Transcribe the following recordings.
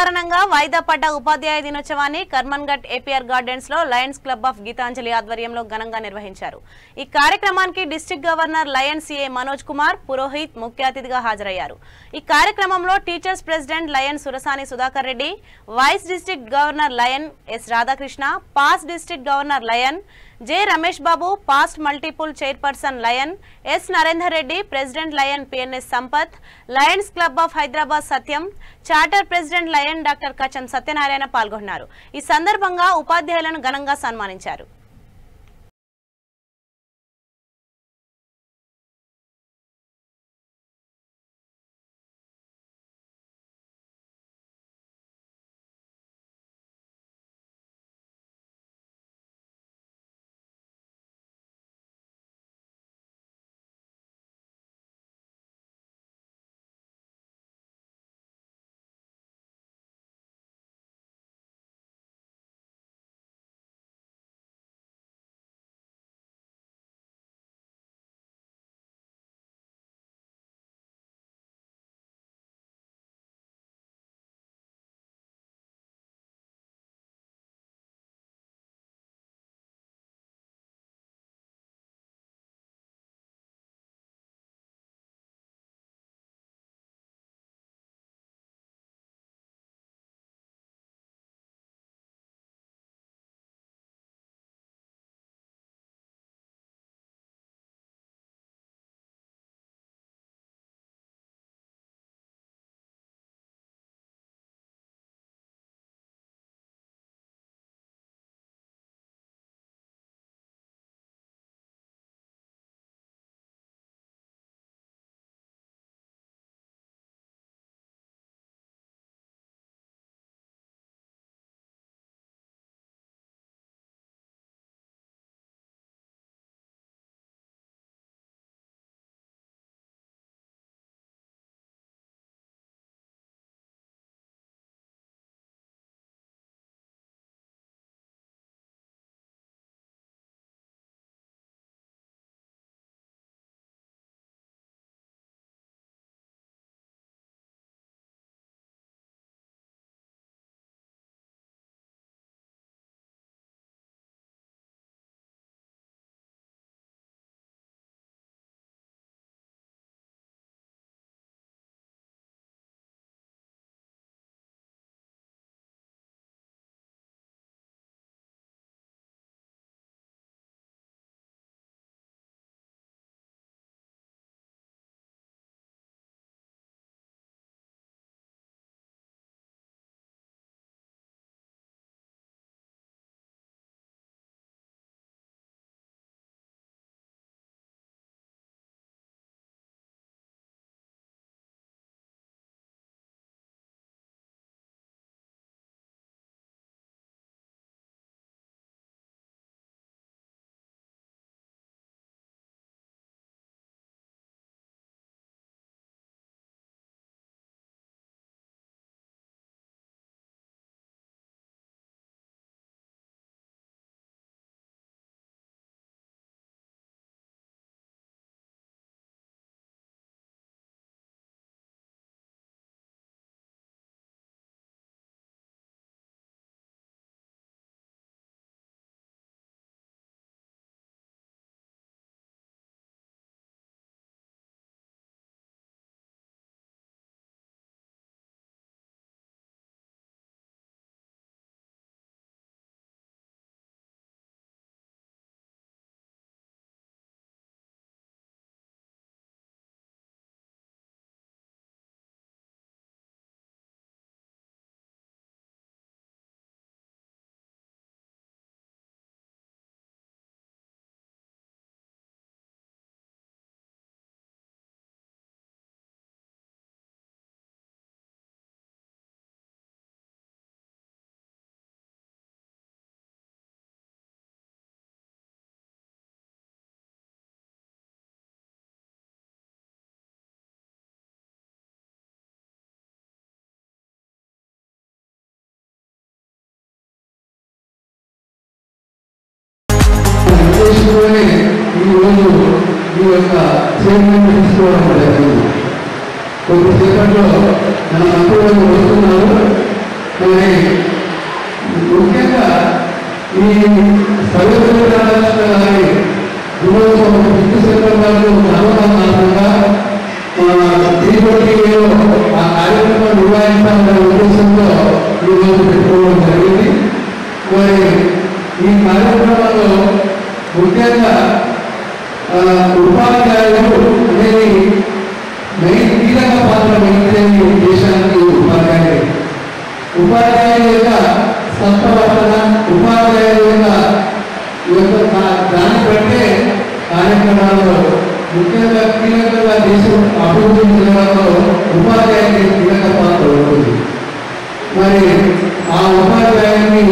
కారణంగా వాయిదా పడ్డ ఉపాధ్యాయ దినోత్సవాన్ని కర్మన్ఘట్ ఏపీఆర్ గార్డెన్స్ లో లయన్స్ క్లబ్ ఆఫ్ గీతాంజలి ఆధ్వర్యంలో ఘనంగా నిర్వహించారు. ఈ కార్యక్రమానికి district governor lion CA Manoj Kumar Purohit ముఖ్య అతిథిగా హాజరయ్యారు. ఈ కార్యక్రమంలో teachers president lion Surasani Sudhakar Reddy, vice district governor lion S Radhakrishna, past district governor lion J Ramesh Babu, past multiple chairperson lion S Narender Reddy, president lion PNS Sampath, lions club of Hyderabad Satyam, charter president lion doctor Kacham Satyanarayana పాల్గొన్నారు. ఈ సందర్భంగా ఉపాధ్యాయులను ఘనంగా సన్మానించారు. దేశంలోనే ఈరోజు ఈ యొక్క చైర్మన్ తీసుకోవడం జరిగింది. కొద్దిసేపట్లో మన మంత్రులు వస్తున్నారు. మరి ముఖ్యంగా ఈ సర్వపల్లి రాధాకృష్ణ గారి దినోత్సవం 5 సెప్టెంబర్ కారణంగా దీపటిలో ఆ కార్యక్రమం నిర్వహించాలనే ఉద్దేశంతో ఈరోజు పెట్టుకోవడం జరిగింది. మరి ఈ కార్యక్రమంలో ముఖ్యంగా ఉపాధ్యాయులు అనేది మెయిన్ కీలక పాత్ర వహించేది దేశానికి ఉపాధ్యాయులు. ఉపాధ్యాయుల యొక్క సంస్థాపన, ఉపాధ్యాయుల యొక్క దాన్ని బట్టే కార్యక్రమాల్లో ముఖ్యంగా కీలకంగా దేశం అభివృద్ధి చెందడంలో ఉపాధ్యాయునికి కీలక పాత్ర ఉంటుంది. మరి ఆ ఉపాధ్యాయుని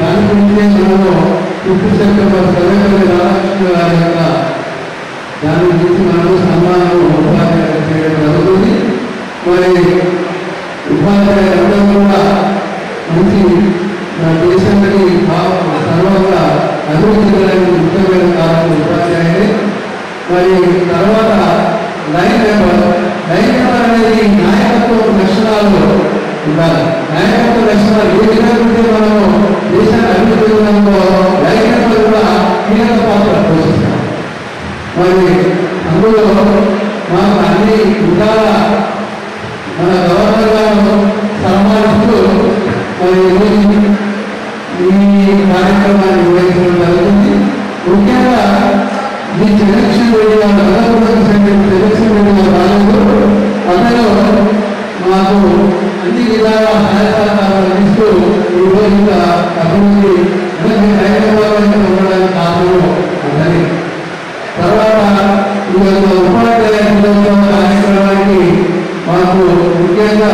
దాని గురించే మనము 5 సెప్టెంబర్ సర్వపల్లి రాధాకృష్ణ గారి యొక్క దాని గురించి మనము సన్మానం ఉపాధ్యాయులు చేయడం జరుగుతుంది. మరి ఉపాధ్యాయులందరూ కూడా మంచి దేశానికి సర్వంగా అభివృద్ధి చేయడానికి ముఖ్యమైన కారణం ఉపాధ్యాయులే. మరి తర్వాత లైన్ నెంబర్ అనేది నాయకత్వ లక్షణాలు ఉండాలి. నాయకత్వ లక్షణాలు ఏ విధంగా ఉంటే మనము దేశాన్ని అభివృద్ధి చేయడంలో లైన్ నెంబర్ కూడా కీలక పాత్ర పోషిస్తాం. మరి అందులో మాకు అన్ని విధాల మన గవర్నర్ గారు సన్మానిస్తూ మరి ఈ కార్యక్రమాన్ని నిర్వహించడం జరుగుతుంది. ముఖ్యంగా ఈ సెలక్షన్ సెలక్షన్ రాలేదు. అందులో మాకు అన్ని విధాల సహాయ సహకారాలు అందిస్తూ ఈరోజు అభివృద్ధి హైదరాబాద్ ఉండడానికి కారణం అందరి. తర్వాత ఈ యొక్క ఉపాధ్యాయ కార్యక్రమానికి మాకు ముఖ్యంగా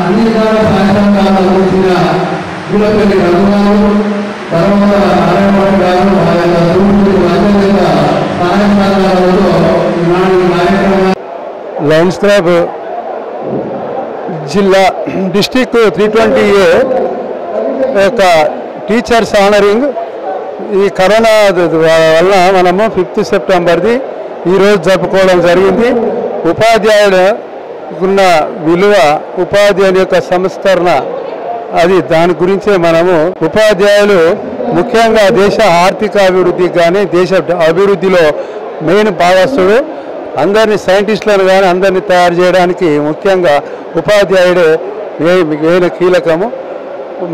అన్ని విధాల సహాయ సహకారాలు అందించిన గులపల్లి రఘుగారు, తర్వాత నారాయణ గారు వారి యొక్క సహాయ సహకారాలతో ఈనాడు కార్యక్రమం లయన్స్ క్లబ్ జిల్లా డిస్ట్రిక్ట్ 320A యొక్క టీచర్స్ ఆనరింగ్ ఈ కరోనా వల్ల మనము 5 సెప్టెంబర్ది ఈరోజు జరుపుకోవడం జరిగింది. ఉపాధ్యాయుడు ఉన్న విలువ, ఉపాధ్యాయుని యొక్క సంస్కరణ, అది దాని గురించే మనము ఉపాధ్యాయులు ముఖ్యంగా దేశ ఆర్థిక అభివృద్ధికి కానీ దేశ అభివృద్ధిలో మెయిన్ భాగస్తుడు. అందరినీ సైంటిస్టులను కానీ అందరినీ తయారు చేయడానికి ముఖ్యంగా ఉపాధ్యాయుడే మెయిన్ కీలకము.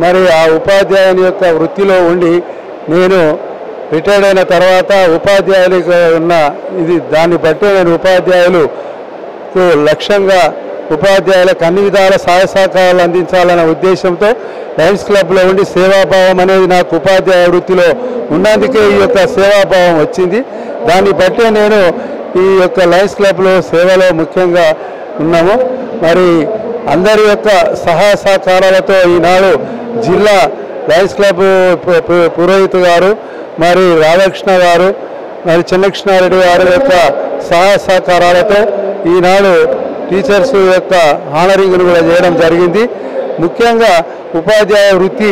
మరి ఆ ఉపాధ్యాయుని యొక్క వృత్తిలో ఉండి నేను రిటైర్డ్ అయిన తర్వాత ఉపాధ్యాయులుగా ఉన్న దాన్ని బట్టి నేను ఉపాధ్యాయులకు లక్ష్యంగా ఉపాధ్యాయులకు అన్ని విధాల సహాయ సహకారాలు అందించాలన్న ఉద్దేశంతో లయన్స్ క్లబ్లో ఉండి సేవాభావం అనేది నాకు ఉపాధ్యాయ వృత్తిలో ఉన్నందుకే ఈ యొక్క సేవాభావం వచ్చింది. దాన్ని బట్టే నేను ఈ యొక్క లయన్స్ క్లబ్లో సేవలో ముఖ్యంగా ఉన్నాము. మరి అందరి యొక్క సహాయ సహకారాలతో ఈనాడు జిల్లా లయన్స్ క్లబ్ పురోహిత్ గారు, మరి రాధాకృష్ణ గారు, మరి చెన్నకృష్ణారెడ్డి గారి యొక్క సహాయ సహకారాలతో ఈనాడు టీచర్స్ యొక్క ఆనరింగ్ను కూడా చేయడం జరిగింది. ముఖ్యంగా ఉపాధ్యాయ వృత్తి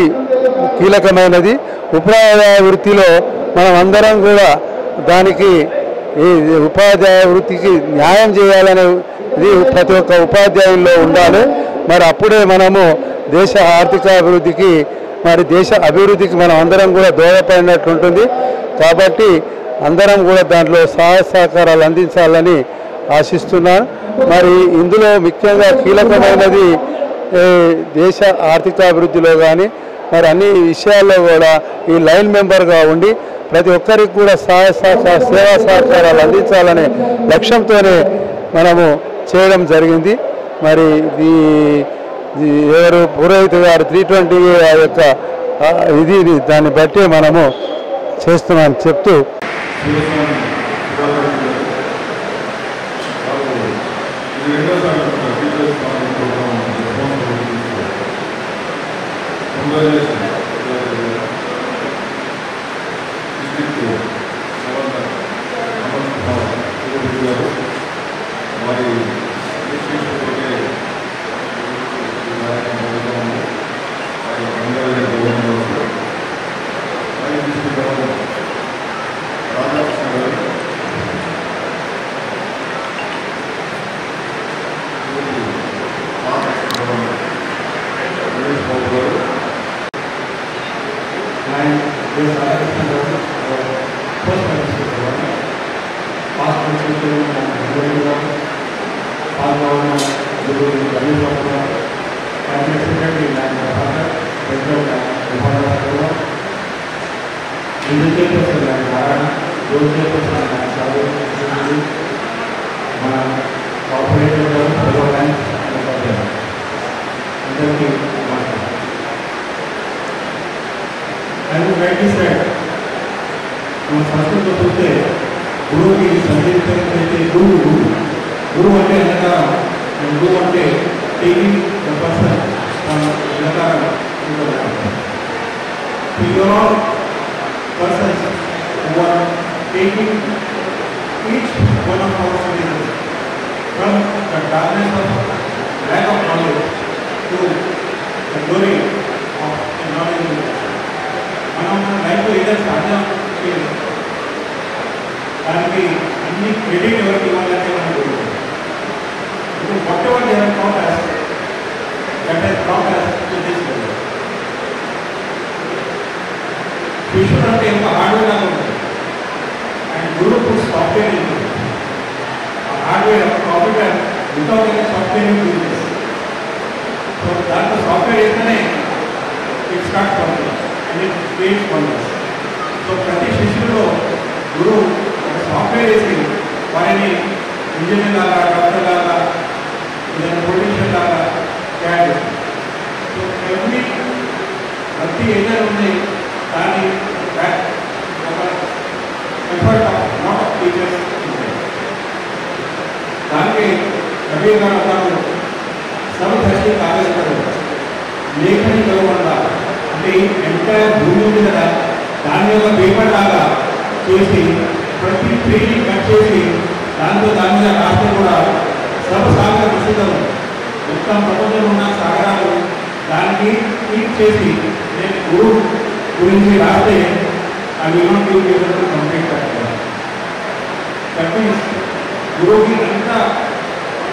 కీలకమైనది. ఉపాధ్యాయ వృత్తిలో మనం అందరం కూడా దానికి ఈ ఉపాధ్యాయ వృత్తికి న్యాయం చేయాలనేది ప్రతి ఒక్క ఉపాధ్యాయుల్లో ఉండాలి. మరి అప్పుడే మనము దేశ ఆర్థిక అభివృద్ధికి, మరి దేశ అభివృద్ధికి మనం అందరం కూడా దోహదపడినట్టు ఉంటుంది. కాబట్టి అందరం కూడా దాంట్లో సహాయ సహకారాలు అందించాలని ఆశిస్తున్నాను. మరి ఇందులో ముఖ్యంగా కీలకమైనది దేశ ఆర్థికాభివృద్ధిలో కానీ మరి అన్ని విషయాల్లో కూడా ఈ లైన్ మెంబర్గా ఉండి ప్రతి ఒక్కరికి కూడా సేవా సహకారాలు అందించాలనే లక్ష్యంతోనే మనము చేయడం జరిగింది. మరి ఎవరు పురోహిత్ గారు 320 యొక్క దాన్ని బట్టి మనము చేస్తున్నామని చెప్తూ మన కార్పొరేటర్ అందరికీ rightly said, మన సంస్కృతిలో చూస్తే గురువుకి సందేశించే గురువు అంటే వెనకాల, గురువు అంటే టేకింగ్ ద పర్సన్ వెనకాల all persons who are taking each one of our citizens from the darkness of lack of knowledge to the glory of knowledge. మనం లైఫ్ ఏదో సాధ్యం దానికి అన్ని క్రెడిట్ ఎవరికి ఇవ్వాలంటే మనకు ఇప్పుడు whatever they have taught us, that has brought us to this level. శిష్యుడు అంటే ఎంత హార్డ్వేర్ లాగా ఉంటుంది అండ్ గురువు సాఫ్ట్వేర్ ఉంటుంది. Hardware computer without any software uses. So దాంట్లో సాఫ్ట్వేర్ వేస్తేనే ఇట్ స్టార్ట్ అవుతుంది and it creates wonders. So ప్రతి శిష్యుల్లో గురువు ఒక సాఫ్ట్వేర్ వేసి వారిని ఇంజనీర్ లాగా, డాక్టర్ లాగా, ఏదైనా పొలిటీషియన్ లాగా తయారు చేస్తుంది. సో ప్రతి ఏదైనా ఉంది దాని ఒక effort of not of teachers ఉంటాయి. దానికి రవి గారు అన్నారు సర్వదర్శి కాగేస్తారు లేఖని కలవకుండా అంటే ఎంటైర్ భూమి ఉంది కదా దాని యొక్క పేపర్ లాగా చేసి ప్రతి ట్రీని కట్ చేసి దాని మీద రాస్తే కూడా సర్వసాగర ప్రసిద్ధం మొత్తం ప్రపంచంలో ఉన్న సాగరాలు దానికి ట్రీట్ చేసి నేను గురువు గురించి రాస్తే అవి కంప్లీట్ కట్టాలి. దట్ మీన్స్ గురువుకి ఎంత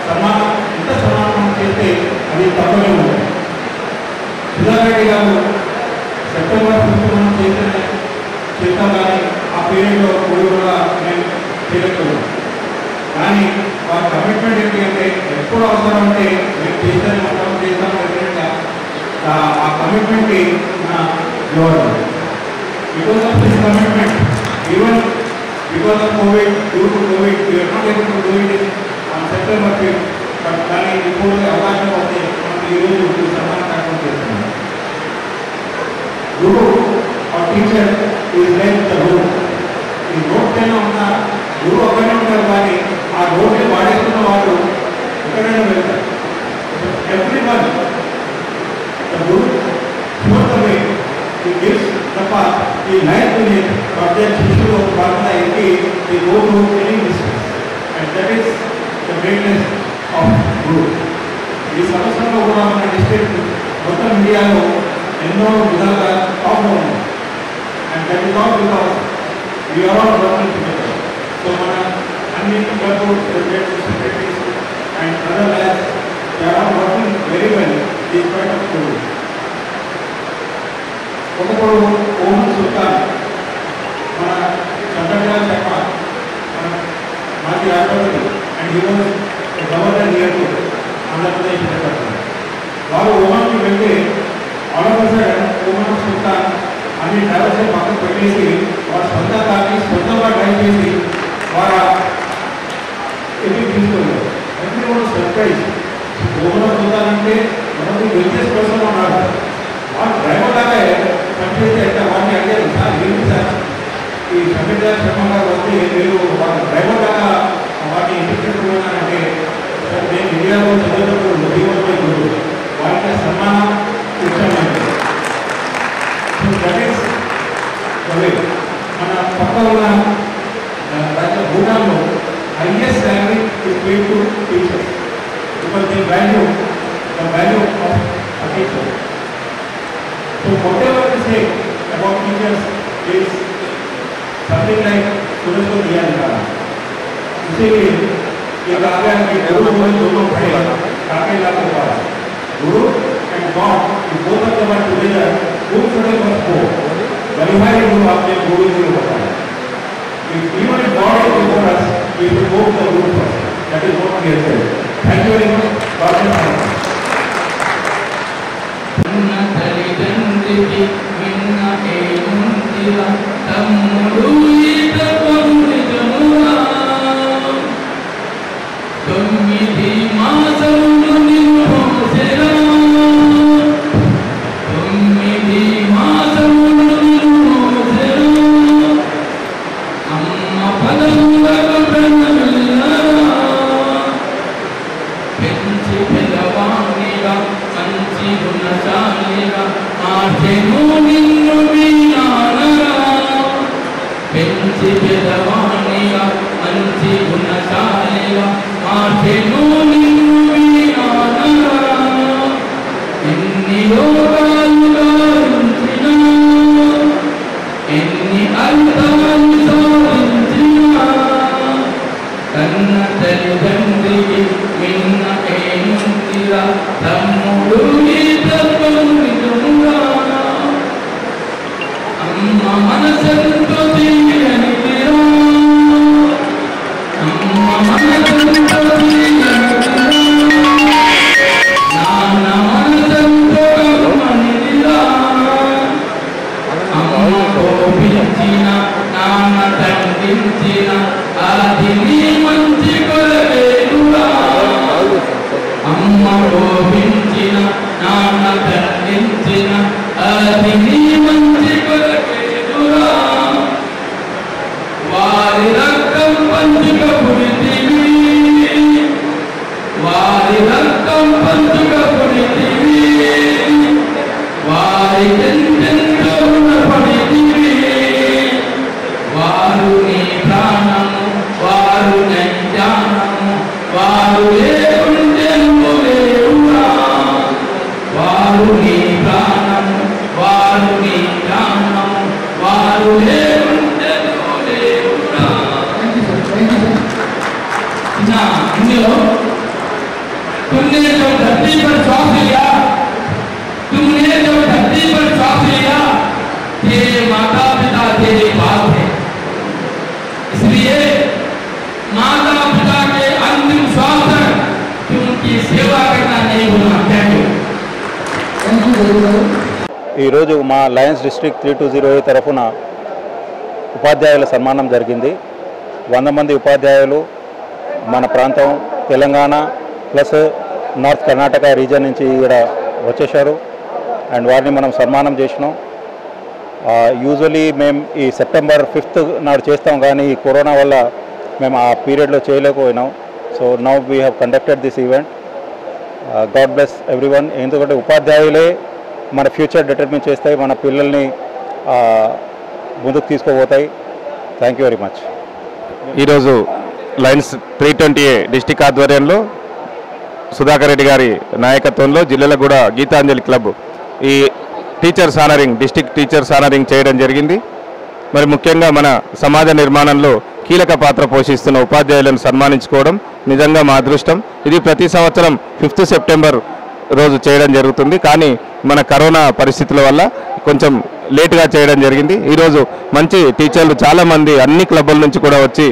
సమానం చేస్తే అది తప్పనే ఉంటుంది. సుధారెడ్డి గారు సెప్టెంబర్ 5 మనం చేస్తాం కానీ ఆ పీరియడ్లో గురువు కూడా నేను చేయలేదు. కానీ వారి కమిట్మెంట్ ఏంటి అంటే ఎప్పుడు అవసరం అంటే మేము చేస్తాం డెఫినెట్గా ఆ కమిట్మెంట్కి మన గౌరవం. Because of this commitment, even because of COVID, due to COVID, we are not able to do it on September 5th. But దాని ఇప్పుడు అవకాశం వస్తే మనం ఈరోజు సన్మాన కార్యక్రమం చేస్తున్నాం. గురువు or teacher is like the road. ఈ రోడ్ పైన ఉన్న గురువు ఒక్కనే ఉంటారు కానీ ఆ రోడ్ని వాడేస్తున్న వారు ఎక్కడైనా వెళ్తారు. Every one the Guru shows the way, he gives the path, he lies in it, but then issue of Bharata is they go to any distance, and that is the greatness of Guru. ఈ సంవత్సరంలో కూడా మన district మొత్తం ఇండియాలో ఎన్నో విధాలుగా టాప్లో ఉంది. And that is all because we are all working together. So మన అన్ని club secretaries and other labs they are working very well in front of Guru. ఒకప్పుడు ఓమన్ సుల్తాన్ మన చంద్రబాబు శర్మ మన మాజీ రాష్ట్రపతి and he was governor near to Andhra Pradesh Visakhapatnam. వారు ఓమన్కి వెళ్తే ఆలోచన ఓమన్ సుల్తాన్ అన్ని డ్రైవర్స్ పక్కన పెట్టేసి వారి సొంత కార్ని సొంతంగా డ్రైవ్ చేసి వారు ఎదురు తీసుకున్నారు. Everyone surprise. ఓమన్ సుల్తాన్ అంటే మనకి బిజినెస్ పర్సన్ ఉన్నారు. వారు డ్రైవర్ లాగా పనిచేస్తే అంటే వారిని అడిగారు సార్ ఏంటి సార్ ఈ సంగీత శర్మ గారు వస్తే మీరు వారి డ్రైవర్ లాగా వారిని ఎందుకు పెట్టుకున్నారంటే సార్ నేను ఇండియాలో చదివేటప్పుడు జీవనపై గురువు వారికి సన్మానం ఇచ్చామండి. సో దట్ ఈస్ మన పక్క ఉన్న రాజ్య భూటాన్లో highest salary is paid to teachers because they value of a teacher. So whatever we say about teachers is something like सूरज को दिया निकाला. इसीलिए ये कहा गया कि गुरु और दोनों खड़े काके लाके पास. Guru and God, both of them are together. Who should have first go? बलिहारी गुरु आपने गुरु जी को बताया. Even if God is before us, we should go to the Guru first. That is what we have said. Thank you very much. God bless you. తల్లిదండ్రికి విన్నటే ముందిరా తమ్ముడు ఈత పొంద तुमने जो धरती पर श्वास लिया, तुमने जो धरती पर श्वास लिया, तेरे माता पिता तेरे बाप है। इसलिए माता पिता के अंतिम श्वास तक तुम उनकी सेवा करना नहीं भूलना। ఈ రోజు మా లయన్స్ డిస్ట్రిక్ట్ 3208 తరఫున ఉపాధ్యాయుల సన్మానం జరిగింది. 100 మంది ఉపాధ్యాయులు మన ప్రాంతం Telangana plus north Karnataka reason నుంచి ఇక్కడ వచ్చేసారు అండ్ వారిని మనం సన్మానం చేసినాం. యూజువలీ మేము ఈ సెప్టెంబర్ 5th నాడు చేస్తాం, కానీ ఈ కరోనా వల్ల మేము ఆ పీరియడ్లో చేయలేకపోయినాం. So now we have conducted this event. God bless everyone. ఎందుకంటే ఉపాధ్యాయులే మన ఫ్యూచర్ డిటర్మిన్ చేస్తాయి, మన పిల్లల్ని ముందుకు తీసుకుపోతాయి. Thank you very much. ఈరోజు లయన్స్ 320A డిస్టిక్ ఆధ్వర్యంలో సుధాకర్ రెడ్డి గారి నాయకత్వంలో జిల్లాలగూడ గీతాంజలి క్లబ్ ఈ teachers honouring district teachers honouring చేయడం జరిగింది. మరి ముఖ్యంగా మన సమాజ నిర్మాణంలో కీలక పాత్ర పోషిస్తున్న ఉపాధ్యాయులను సన్మానించుకోవడం నిజంగా మా అదృష్టం. ఇది ప్రతి సంవత్సరం 5th సెప్టెంబర్ రోజు చేయడం జరుగుతుంది, కానీ మన కరోనా పరిస్థితుల వల్ల కొంచెం లేటుగా చేయడం జరిగింది. ఈరోజు మంచి టీచర్లు చాలామంది అన్ని క్లబ్బుల నుంచి కూడా వచ్చి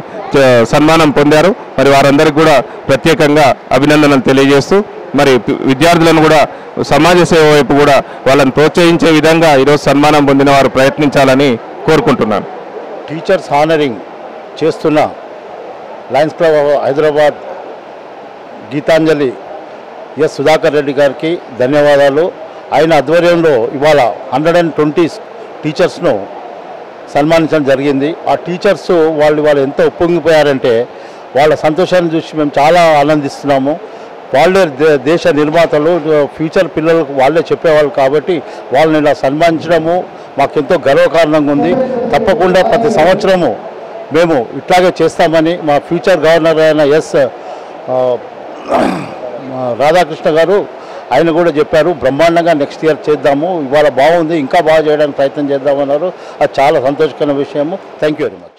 సన్మానం పొందారు. మరి వారందరికీ కూడా ప్రత్యేకంగా అభినందనలు తెలియజేస్తూ మరి విద్యార్థులను కూడా సమాజ సేవ వైపు కూడా వాళ్ళని ప్రోత్సహించే విధంగా ఈరోజు సన్మానం పొందిన వారు ప్రయత్నించాలని కోరుకుంటున్నాను. టీచర్స్ ఆనరింగ్ చేస్తున్న Lions Club Hyderabad Geetanjali S Sudhakar Reddy గారికి ధన్యవాదాలు. ఆయన ఆధ్వర్యంలో ఇవాళ 120 టీచర్స్ను సన్మానించడం జరిగింది. ఆ టీచర్స్ వాళ్ళు ఎంత ఉప్పొంగిపోయారంటే వాళ్ళ సంతోషాన్ని చూసి మేము చాలా ఆనందిస్తున్నాము. వాళ్ళే దేశ నిర్మాతలు, ఫ్యూచర్ పిల్లలకు వాళ్ళే చెప్పేవాళ్ళు కాబట్టి వాళ్ళని ఇలా సన్మానించడము మాకెంతో గర్వకారణంగా ఉంది. తప్పకుండా ప్రతి సంవత్సరము మేము ఇట్లాగే చేస్తామని మా ఫ్యూచర్ గవర్నర్ అయిన ఎస్ రాధాకృష్ణ గారు ఆయన కూడా చెప్పారు. బ్రహ్మాండంగా నెక్స్ట్ ఇయర్ చేద్దాము, ఇవాళ బాగుంది ఇంకా బాగా చేయడానికి ప్రయత్నం చేద్దామన్నారు. అది చాలా సంతోషకరమైన విషయము. Thank you very much.